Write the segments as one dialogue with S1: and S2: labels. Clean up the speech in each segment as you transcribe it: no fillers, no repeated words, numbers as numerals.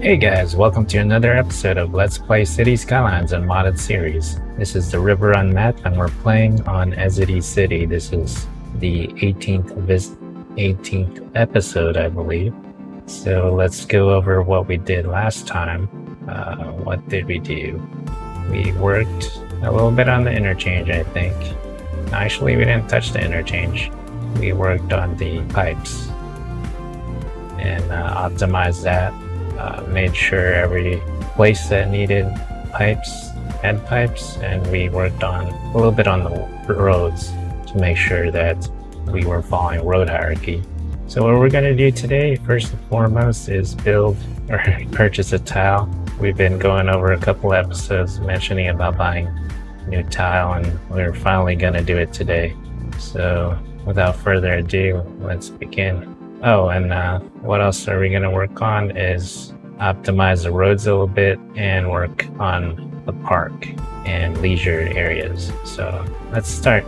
S1: Hey guys, welcome to another episode of Let's Play City Skylines Unmodded series. This is the River Run map and we're playing on Nezodam City. This is the 18th episode, I believe. So let's go over what we did last time. What did we do? We worked a little bit on the interchange, I think. Actually, we didn't touch the interchange. We worked on the pipes and optimized that. Made sure every place that needed pipes had pipes, and we worked on a little bit on the roads to make sure that we were following road hierarchy. So what we're going to do today, first and foremost, is build or purchase a tile. We've been going over a couple episodes mentioning about buying new tile, and we're finally going to do it today. So without further ado, let's begin. Oh, and what else are we going to work on is optimize the roads a little bit and work on the park and leisure areas. So let's start.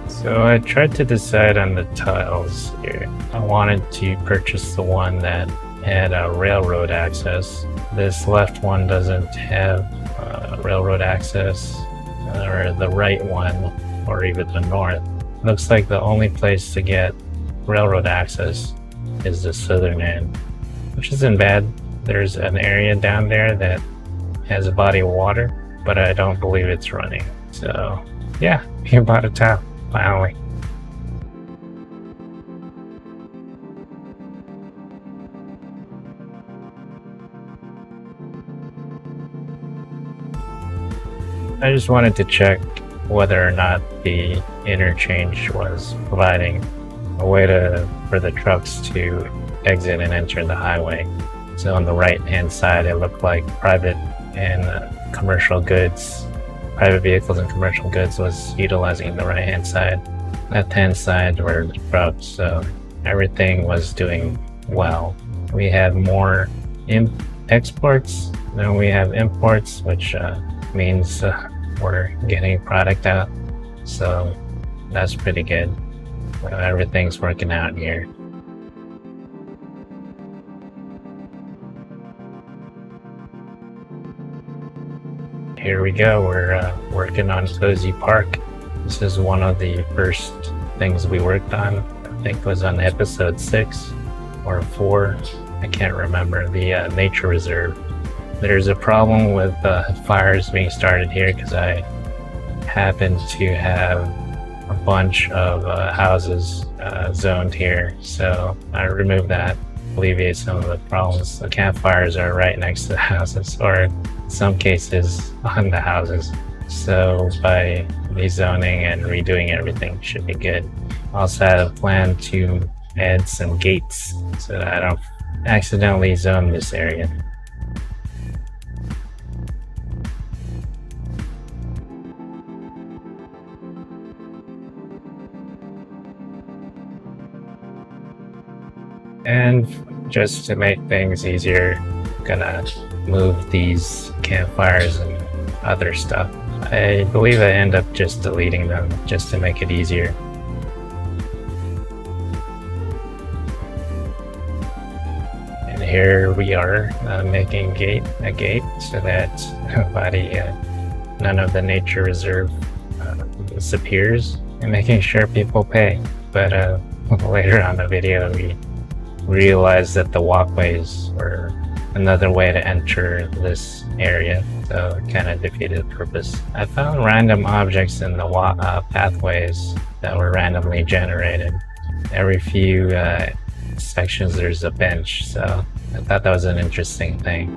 S1: So I tried to decide on the tiles here. I wanted to purchase the one that had a railroad access. This left one doesn't have railroad access, or the right one, or even the north. Looks like the only place to get railroad access is the southern end, which isn't bad. There's an area down there that has a body of water, but I don't believe it's running. So yeah, we bought a tile, finally. I just wanted to check whether or not the interchange was providing a way for the trucks to exit and enter the highway. So on the right hand side, it looked like private and commercial goods, private vehicles and commercial goods was utilizing the right hand side. Left hand side were the trucks, so everything was doing well. We have more exports than we have imports, which means we're getting product out, so that's pretty good. Everything's working out here. Here we go, we're working on Suzie Park. This is one of the first things we worked on. I think it was on episode 6 or 4, I can't remember, the nature reserve. There's a problem with fires being started here because I happen to have a bunch of houses zoned here, so I removed that, alleviate some of the problems. The campfires are right next to the houses, or in some cases on the houses. So by rezoning and redoing everything should be good. Also had a plan to add some gates so that I don't accidentally zone this area. And just to make things easier, I'm gonna move these campfires and other stuff. I believe I end up just deleting them just to make it easier. And here we are making a gate so that none of the nature reserve disappears, and making sure people pay. But later on the video, we realized that the walkways were another way to enter this area, so it kind of defeated the purpose. I found random objects in the pathways that were randomly generated. Every few sections there's a bench, so I thought that was an interesting thing.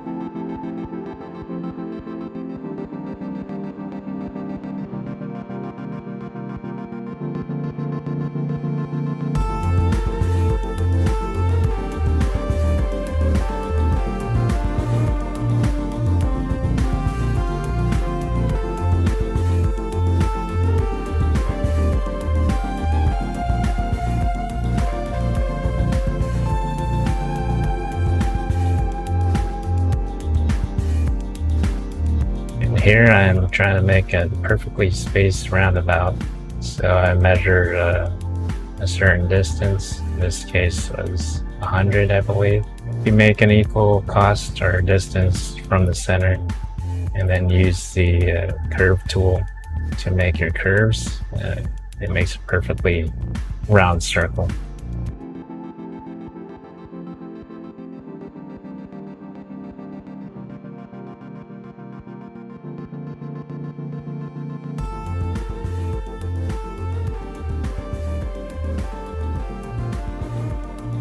S1: Here I'm trying to make a perfectly spaced roundabout, so I measured a certain distance. In this case was 100, I believe, you make an equal cost or distance from the center, and then use the curve tool to make your curves, it makes a perfectly round circle.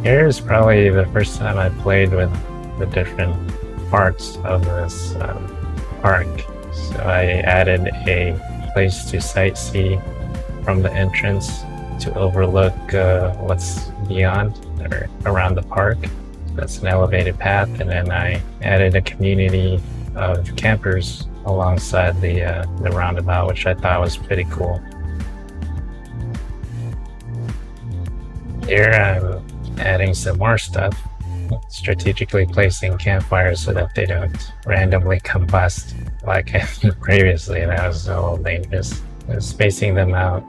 S1: Here's probably the first time I played with the different parts of this park. So I added a place to sightsee from the entrance to overlook what's beyond or around the park. That's an elevated path, and then I added a community of campers alongside the roundabout, which I thought was pretty cool. Here I'm adding some more stuff, strategically placing campfires so that they don't randomly combust like I did previously. That was a little dangerous. Spacing them out.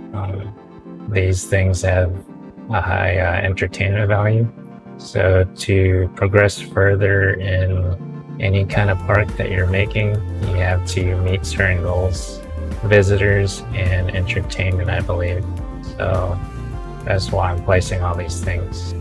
S1: These things have a high entertainment value. So to progress further in any kind of park that you're making, you have to meet certain goals, visitors and entertainment, I believe. So that's why I'm placing all these things.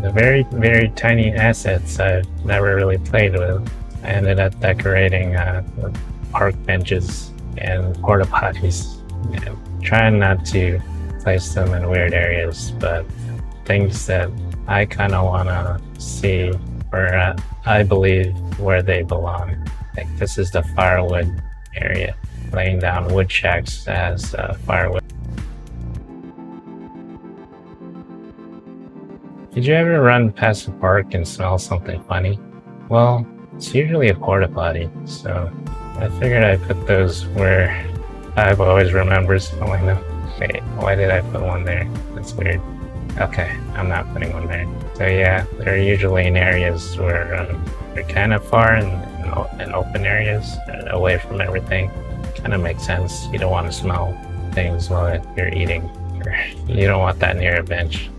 S1: The very, very tiny assets I've never really played with. I ended up decorating the park benches and porta potties. Trying not to place them in weird areas, but things that I kind of want to see, or I believe where they belong. Like this is the firewood area, laying down wood shacks as firewood. Did you ever run past a park and smell something funny? Well, it's usually a porta potty, so I figured I'd put those where I've always remembered smelling them. Wait, why did I put one there? That's weird. Okay, I'm not putting one there. So yeah, they're usually in areas where they're kind of far in open areas, away from everything. Kind of makes sense. You don't want to smell things while you're eating. You don't want that near a bench.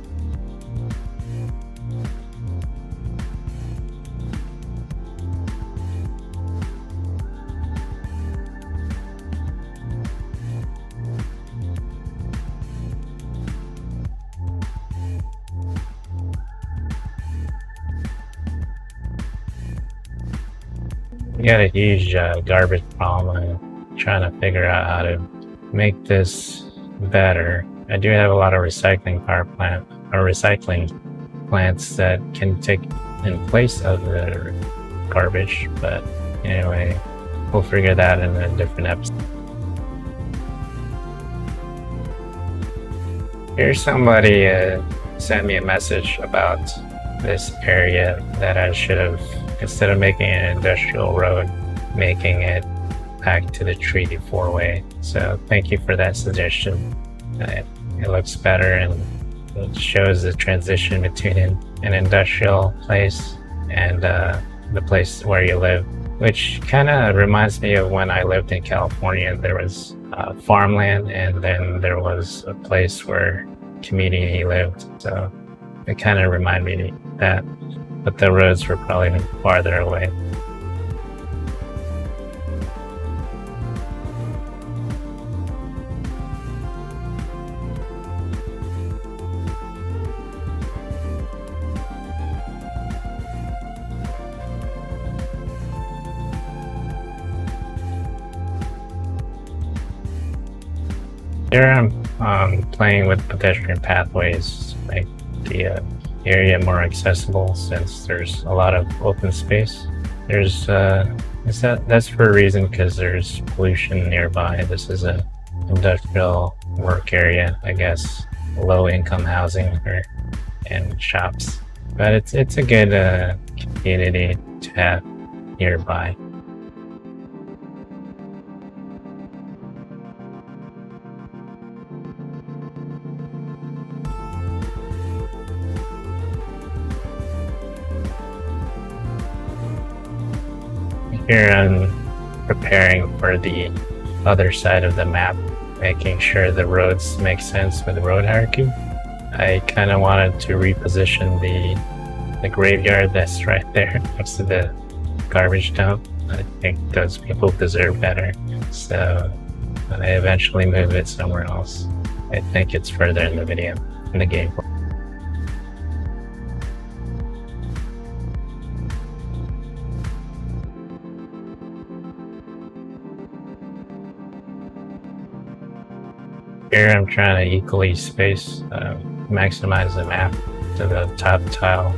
S1: We got a huge garbage problem. I'm trying to figure out how to make this better. I do have a lot of recycling plants that can take in place of the garbage, but anyway, we'll figure that in a different episode. Here's somebody sent me a message about this area that I should have, instead of making an industrial road, making it back to the treaty four-way. So thank you for that suggestion. It looks better and it shows the transition between an industrial place and the place where you live, which kind of reminds me of when I lived in California. There was farmland, and then there was a place where community lived. So it kind of reminded me of that, but the roads were probably farther away. Here I'm playing with pedestrian pathways, make the area more accessible since there's a lot of open space. There's that's for a reason, because there's pollution nearby. This is a industrial work area, I guess, low income housing and shops. But it's a good community to have nearby. Here I'm preparing for the other side of the map, making sure the roads make sense with the road hierarchy. I kind of wanted to reposition the graveyard that's right there next to the garbage dump. I think those people deserve better, so I eventually move it somewhere else. I think it's further in the video, in the game. Here I'm trying to equally space, maximize the map to the top tile.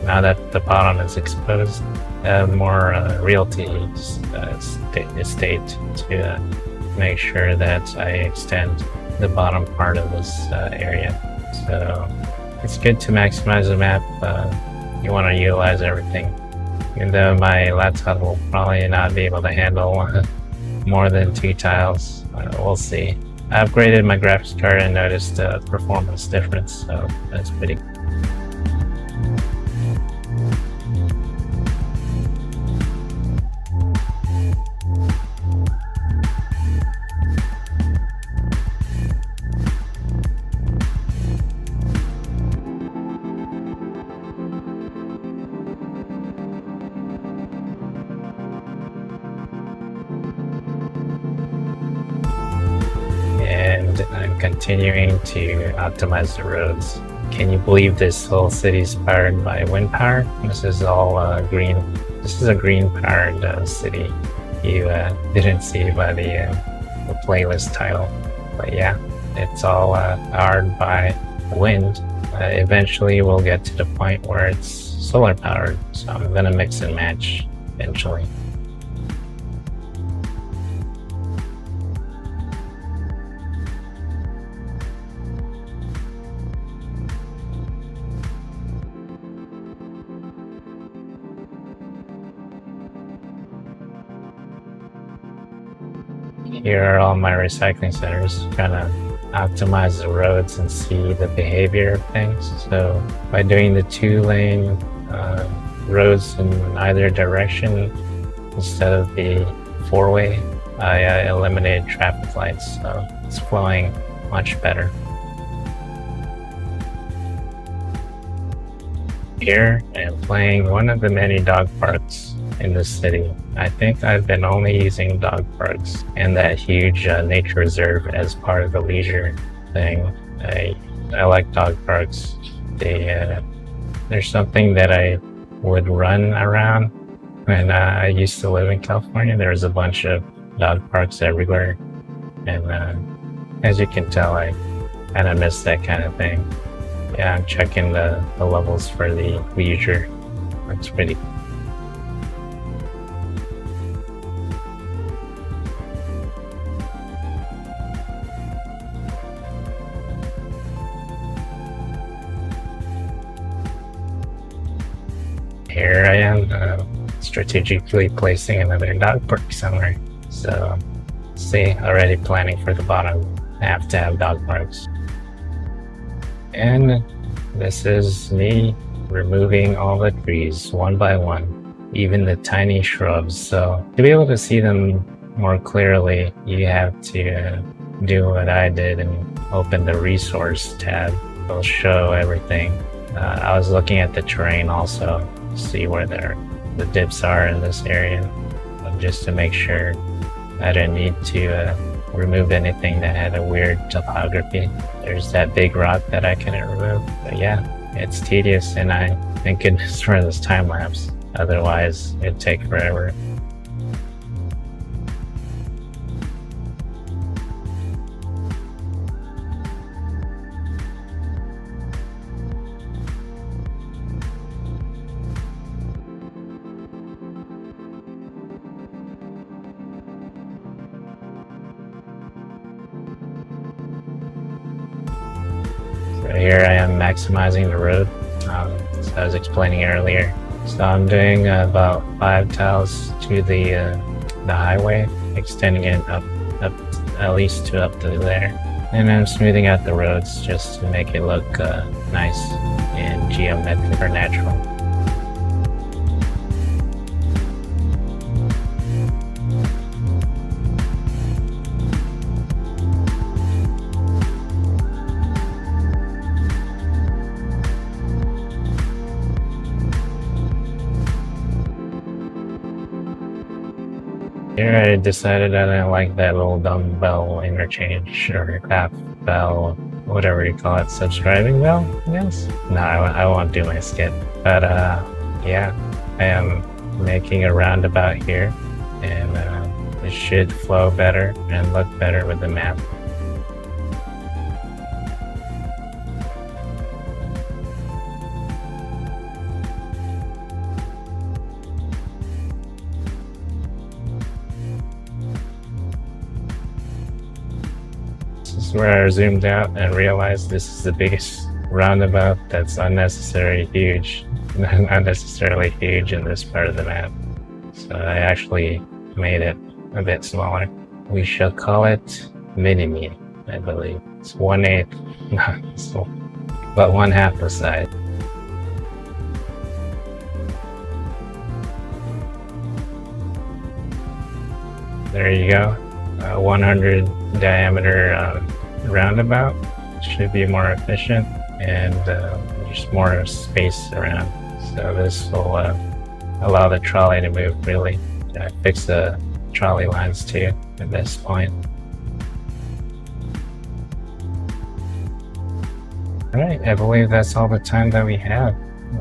S1: Now that the bottom is exposed, more realty estate to make sure that I extend the bottom part of this area. So it's good to maximize the map. You want to utilize everything. Even though my laptop will probably not be able to handle more than 2 tiles, we'll see. I upgraded my graphics card and noticed a performance difference, so that's pretty good. I'm continuing to optimize the roads. Can you believe this whole city is powered by wind power? This is all green. This is a green powered city. You didn't see by the playlist title, but yeah, it's all powered by wind. Eventually we'll get to the point where it's solar powered, so I'm gonna mix and match eventually. Here are all my recycling centers, trying to optimize the roads and see the behavior of things. So by doing the 2-lane roads in either direction instead of the 4-way, I eliminated traffic lights, so it's flowing much better. Here I am playing one of the many dog parks in the city. I think I've been only using dog parks and that huge nature reserve as part of the leisure thing. I like dog parks. There's something that I would run around when I used to live in California. There was a bunch of dog parks everywhere, and as you can tell, I kind of miss that kind of thing. Yeah, I'm checking the levels for the leisure. It's pretty cool. Here I am strategically placing another dog park somewhere. So, see, already planning for the bottom. I have to have dog parks. And this is me removing all the trees one by one, even the tiny shrubs. So to be able to see them more clearly, you have to do what I did and open the resource tab. It'll show everything. I was looking at the terrain also, see where the dips are in this area, just to make sure I didn't need to remove anything that had a weird topography. There's that big rock that I couldn't remove. But yeah, it's tedious, and I thank goodness for this time lapse. Otherwise, it'd take forever. So here I am maximizing the road, as I was explaining earlier. So I'm doing about 5 tiles to the highway, extending it up at least to up to there. And I'm smoothing out the roads just to make it look nice and geometric or natural. Here I decided I didn't like that little dumbbell interchange or half bell, whatever you call it, subscribing bell, yes? No, I won't do my skip. But yeah, I am making a roundabout here, and it should flow better and look better with the map. This is where I zoomed out and realized this is the biggest roundabout that's unnecessarily huge in this part of the map. So I actually made it a bit smaller. We shall call it Mini-Me, I believe. It's 1/8, but 1/2 the size. There you go. 100 diameter roundabout. Should be more efficient and just more space around. So this will allow the trolley to move freely. I fixed the trolley lines too at this point. Alright, I believe that's all the time that we have.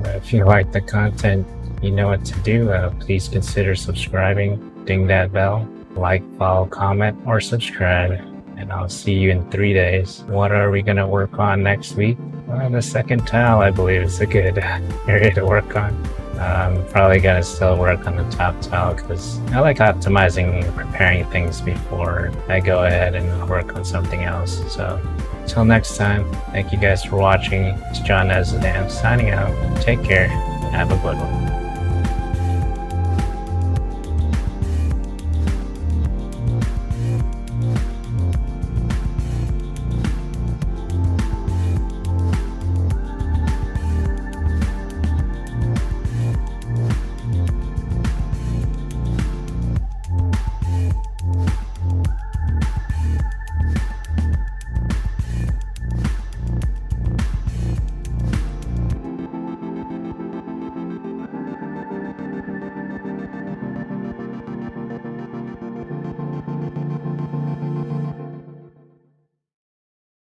S1: If you like the content, you know what to do. Please consider subscribing, ding that bell, like, follow, comment, or subscribe. And I'll see you in 3 days. What are we going to work on next week? The second tile, I believe, is a good area to work on. I'm probably going to still work on the top tile because I like optimizing and preparing things before I go ahead and work on something else. So until next time, thank you guys for watching. It's John Nezodam signing out. Take care and have a good one.